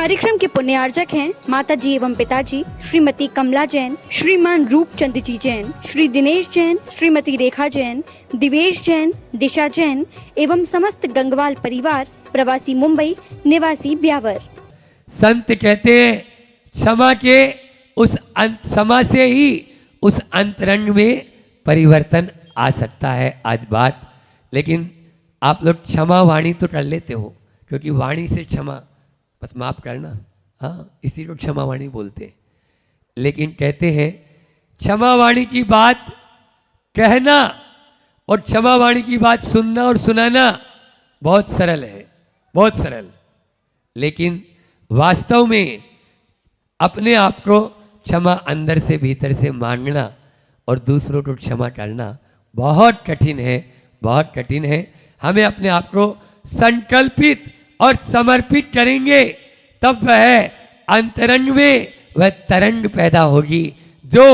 कार्यक्रम के पुण्यार्जक हैं माता जी एवं पिताजी श्रीमती कमला जैन, श्रीमान रूपचंद जी जैन, श्री दिनेश जैन, श्रीमती रेखा जैन, दिवेश जैन, दिशा जैन एवं समस्त गंगवाल परिवार, प्रवासी मुंबई, निवासी ब्यावर। संत कहते हैं क्षमा के उस क्षमा से ही उस अंतरंग में परिवर्तन आ सकता है। आज बात, लेकिन आप लोग क्षमा वाणी तो कर लेते हो, क्योंकि वाणी से क्षमा, बस माफ करना, हाँ, इसी को क्षमा वाणी बोलते हैं। लेकिन कहते हैं क्षमा वाणी की बात कहना और क्षमा वाणी की बात सुनना और सुनाना बहुत सरल है, बहुत सरल। लेकिन वास्तव में अपने आप को क्षमा अंदर से भीतर से मांगना और दूसरों को क्षमा करना बहुत कठिन है, बहुत कठिन है। हमें अपने आप को संकल्पित और समर्पित करेंगे तब वह अंतरंग में वह तरंग पैदा होगी जो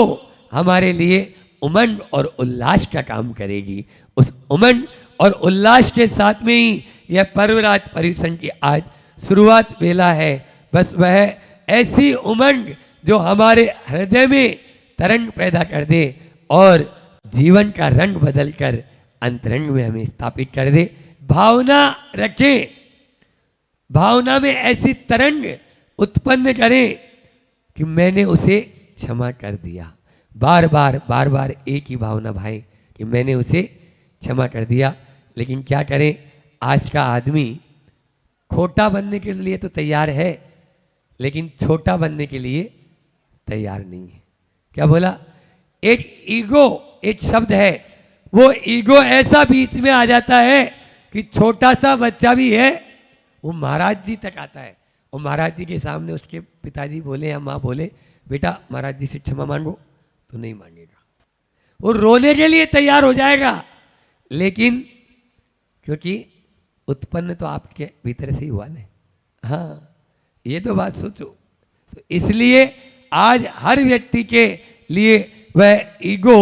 हमारे लिए उमंग और उल्लास का काम करेगी। उस उमंग और उल्लास के साथ में ही यह पर्वराज पर्यूषण की आज शुरुआत बेला है। बस वह ऐसी उमंग जो हमारे हृदय में तरंग पैदा कर दे और जीवन का रंग बदल कर अंतरंग में हमें स्थापित कर दे। भावना रखें, भावना में ऐसी तरंग उत्पन्न करें कि मैंने उसे क्षमा कर दिया। बार बार एक ही भावना भाई कि मैंने उसे क्षमा कर दिया। लेकिन क्या करें, आज का आदमी खोटा बनने के लिए तो तैयार है, लेकिन छोटा बनने के लिए तैयार नहीं है। क्या बोला? एक ईगो, एक शब्द है, वो ईगो ऐसा बीच में आ जाता है कि छोटा सा बच्चा भी है वो महाराज जी तक आता है, और महाराज जी के सामने उसके पिताजी बोले या माँ बोले बेटा महाराज जी से क्षमा मांगो, तो नहीं मांगेगा, वो रोने के लिए तैयार हो जाएगा। लेकिन क्योंकि उत्पन्न तो आपके भीतर से ही हुआ ना, हाँ, ये तो बात सोचो। तो इसलिए आज हर व्यक्ति के लिए वह ईगो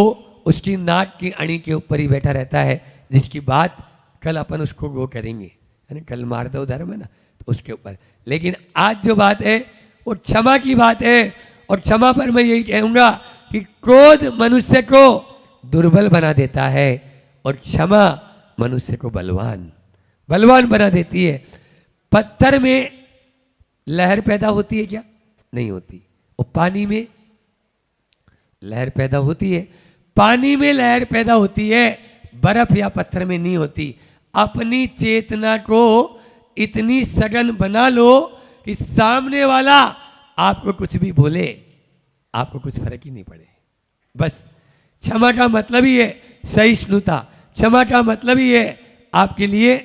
उसकी नाक की अणी के ऊपर ही बैठा रहता है, जिसकी बात कल अपन उसको गो करेंगे, है ना, कल मार दो धर्म है ना, तो उसके ऊपर। लेकिन आज जो बात है वो क्षमा की बात है, और क्षमा पर मैं यही कहूँगा कि क्रोध मनुष्य को दुर्बल बना देता है और क्षमा मनुष्य को बलवान बना देती है। पत्थर में लहर पैदा होती है क्या? नहीं होती। और पानी में लहर पैदा होती है, पानी में लहर पैदा होती है, बर्फ या पत्थर में नहीं होती। अपनी चेतना को इतनी सघन बना लो कि सामने वाला आपको कुछ भी बोले आपको कुछ फर्क ही नहीं पड़े। बस क्षमा का मतलब ही है सहिष्णुता, क्षमा का मतलब ही है आपके लिए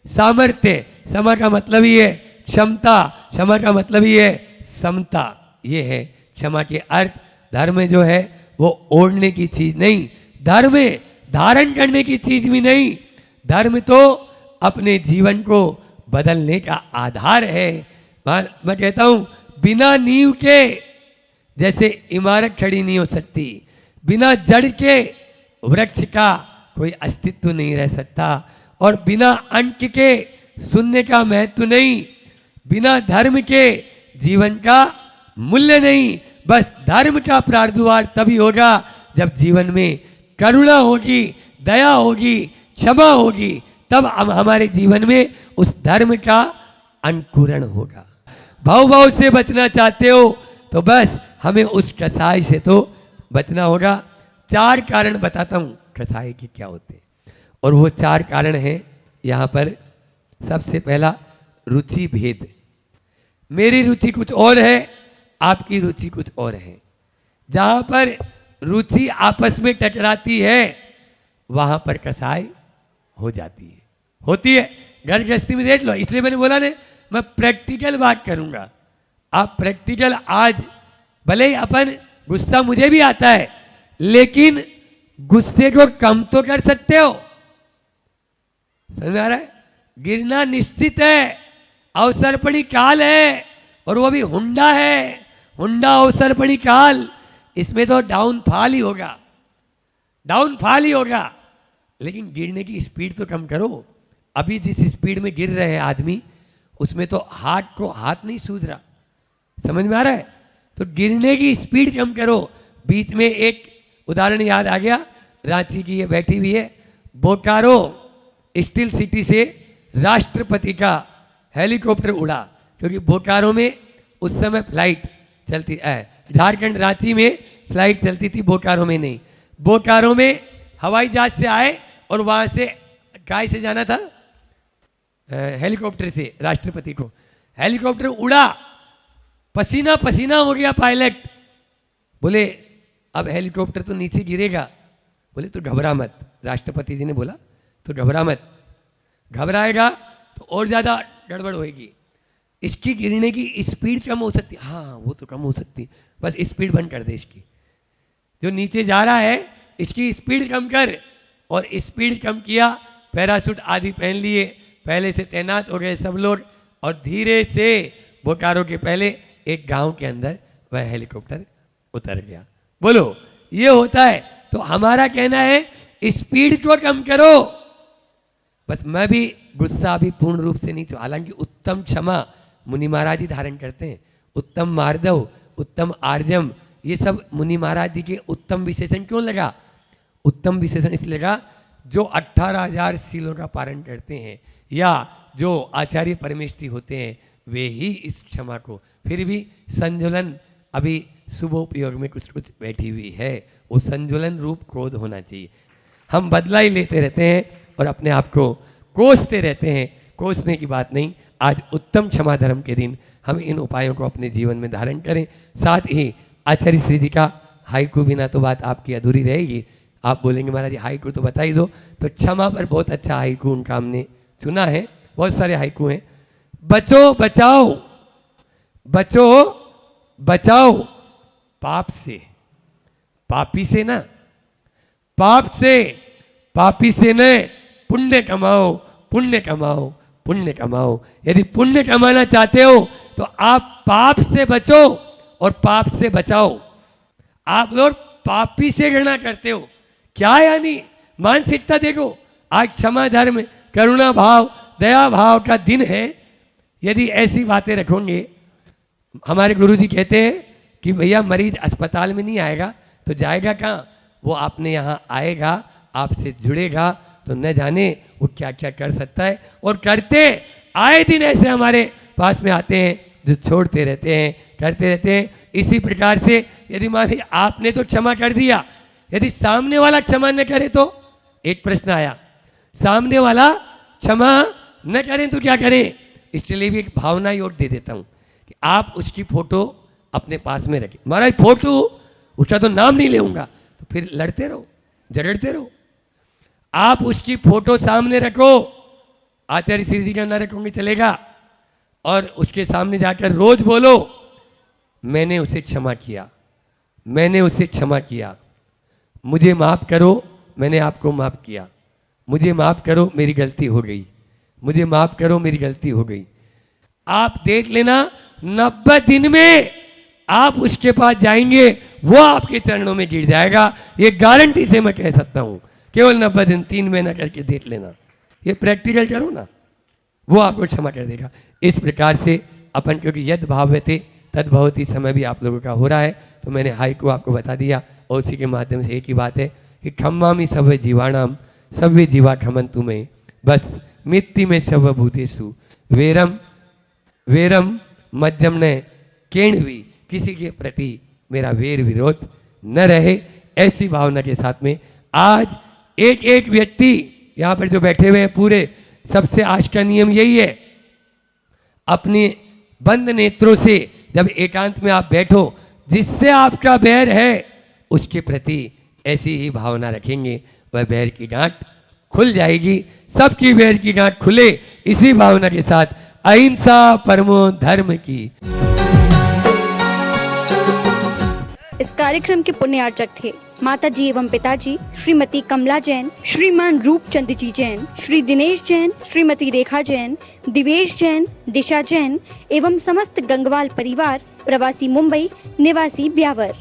सामर्थ्य, क्षमा का मतलब ही है क्षमता, क्षमा का मतलब ही है समता। ये है क्षमा के अर्थ। धर्म जो है वो ओढ़ने की चीज नहीं, धर्म धारण करने की चीज भी नहीं। धर्म तो अपने जीवन को बदलने का आधार है। मैं कहता हूं बिना नींव के जैसे इमारत खड़ी नहीं हो सकती, बिना जड़ के वृक्ष का कोई अस्तित्व नहीं रह सकता, और बिना अंक के शून्य का महत्व नहीं, बिना धर्म के जीवन का मूल्य नहीं। बस धर्म का प्रादुर्भाव तभी होगा जब जीवन में करुणा होगी, दया होगी, क्षमा होगी, तब हमारे जीवन में उस धर्म का अंकुरण होगा। भाव से बचना चाहते हो तो बस हमें उस कसाई से तो बचना होगा। 4 कारण बताता हूं कसाई के क्या होते हैं, और वो 4 कारण हैं यहाँ पर। सबसे पहला रुचि भेद। मेरी रुचि कुछ और है, आपकी रुचि कुछ और है। जहां पर रुचि आपस में टकराती है वहां पर कसाई हो जाती है, होती है। घर गृहस्थी में देख लो, इसलिए मैंने बोला ने मैं प्रैक्टिकल बात करूंगा। आप प्रैक्टिकल, आज भले ही अपन गुस्सा मुझे भी आता है, लेकिन गुस्से को कम तो कर सकते हो। समझ में आ रहा है? गिरना निश्चित है, अवसरपणी काल है, और वो भी हुंडा है, हुंडा अवसरपणी काल। इसमें तो डाउनफॉल ही होगा, डाउनफॉल ही होगा। लेकिन गिरने की स्पीड तो कम करो। अभी जिस स्पीड में गिर रहे हैं आदमी, उसमें तो हाथ नहीं सूझ रहा, समझ में आ रहा है? तो गिरने की स्पीड कम करो। बीच में एक उदाहरण याद आ गया, रांची की ये बैठी हुई है, बोकारो स्टील सिटी से राष्ट्रपति का हेलीकॉप्टर उड़ा, क्योंकि बोकारो में उस समय फ्लाइट चलती झारखंड रांची में फ्लाइट चलती थी, बोकारो में नहीं। बोकारो में हवाई जहाज से आए और वहां से काय से जाना था, हेलीकॉप्टर से राष्ट्रपति को। हेलीकॉप्टर उड़ा, पसीना पसीना हो गया पायलट। बोले अब हेलीकॉप्टर तो नीचे गिरेगा। बोले तो घबरा मत, राष्ट्रपति जी ने बोला तो घबरा मत, घबराएगा तो और ज़्यादा गड़बड़ होएगी। इसकी गिरने की स्पीड कम हो सकती है। हाँ वो तो कम हो सकती है, बस स्पीड बंद कर दे इसकी। जो नीचे जा रहा है इसकी स्पीड कम कर। और स्पीड कम किया, पैराशूट आदि पहन लिए, पहले से तैनात हो गए सब लोग, और धीरे से बोकारो के पहले एक गांव के अंदर वह हेलीकॉप्टर उतर गया। बोलो ये होता है। तो हमारा कहना है स्पीड को कम करो। बस मैं भी गुस्सा अभी पूर्ण रूप से नहीं, तो हालांकि उत्तम क्षमा मुनि महाराज ही धारण करते हैं, उत्तम मार्दव, उत्तम आर्जम, ये सब मुनि महाराज जी के उत्तम विशेषण क्यों लगा? उत्तम विशेषण इसलिए लगा जो 18,000 शीलों का पारण करते हैं या जो आचार्य परमेष्ठी होते हैं वे ही इस क्षमा को। फिर भी संजुलन अभी शुभ उपयोग में कुछ कुछ बैठी हुई है, वो संजुलन रूप क्रोध होना चाहिए। हम बदला ही लेते रहते हैं और अपने आप को कोसते रहते हैं, कोसने की बात नहीं। आज उत्तम क्षमा धर्म के दिन हम इन उपायों को अपने जीवन में धारण करें। साथ ही आचार्य श्री जी का हाइकू बिना तो बात आपकी अधूरी रहेगी। आप बोलेंगे महाराज हाइकू तो बता ही दो, तो क्षमा पर बहुत अच्छा हाइकू उनका हमने सुना है, बहुत सारे हाइकू हैं। बचो बचाओ, बचो बचाओ पाप से, पापी से ना, पाप से पापी से न, पुण्य कमाओ, पुण्य कमाओ, पुण्य कमाओ। यदि पुण्य कमाना चाहते हो तो आप पाप से बचो और पाप से बचाओ। आप लोग पापी से घृणा करते हो क्या? यानी मानसिकता देखो। आज क्षमा धर्म, करुणा भाव, दया भाव का दिन है। यदि ऐसी बातें रखोगे, हमारे गुरुजी कहते हैं कि भैया मरीज अस्पताल में नहीं आएगा तो जाएगा कहाँ? वो आपने यहाँ आएगा, आपसे जुड़ेगा, तो न जाने वो क्या क्या कर सकता है। और करते आए दिन ऐसे हमारे पास में आते हैं जो छोड़ते रहते हैं, करते रहते हैं। इसी प्रकार से यदि मान लीजिए आपने तो क्षमा कर दिया, यदि सामने वाला क्षमा न करे तो एक प्रश्न आया, सामने वाला क्षमा न करें तो क्या करें? इसके लिए भी एक भावना और दे देता हूं कि आप उसकी फोटो अपने पास में रखें। महाराज फोटो, उसका तो नाम नहीं लेऊंगा, तो फिर लड़ते रहो, झगड़ते रहो। आप उसकी फोटो सामने रखो, आचार्य श्री जी का न रखोगे चलेगा, और उसके सामने जाकर रोज बोलो मैंने उसे क्षमा किया, मैंने उसे क्षमा किया, मुझे माफ करो, मैंने आपको माफ किया, मुझे माफ करो मेरी गलती हो गई, मुझे माफ करो मेरी गलती हो गई। आप देख लेना 90 दिन में आप उसके पास जाएंगे, वो आपके चरणों में गिर जाएगा। ये गारंटी से मैं कह सकता हूं। केवल 90 दिन, 3 महीना करके देख लेना, ये प्रैक्टिकल करो ना, वो आपको क्षमा कर देगा। इस प्रकार से अपन, क्योंकि यद भाव्यते तद भवति समय भी आप लोगों का हो रहा है, तो मैंने हाइकू आपको बता दिया। और उसी के माध्यम से एक ही बात है कि खम्मामि सव्य जीवाणाम सव्य जीवा खमंतु में, बस मित्ति में सर्वभूतेषु वेरम वेरम मध्यम ने केणवी, किसी के प्रति मेरा वेर विरोध न रहे। ऐसी भावना के साथ में आज एक एक व्यक्ति यहाँ पर जो बैठे हुए हैं पूरे, सबसे आज का नियम यही है, अपने बंद नेत्रों से जब एकांत में आप बैठो, जिससे आपका बैर है उसके प्रति ऐसी ही भावना रखेंगे, वह बैर की गांठ खुल जाएगी। सबकी बैर की गांठ खुले, इसी भावना के साथ अहिंसा परमो धर्म की। इस कार्यक्रम के पुण्यार्चक थे माता जी एवं पिताजी श्रीमती कमला जैन, श्रीमान रूपचंद जी जैन, श्री दिनेश जैन, श्रीमती रेखा जैन, दिवेश जैन, दिशा जैन एवं समस्त गंगवाल परिवार, प्रवासी मुंबई, निवासी ब्यावर।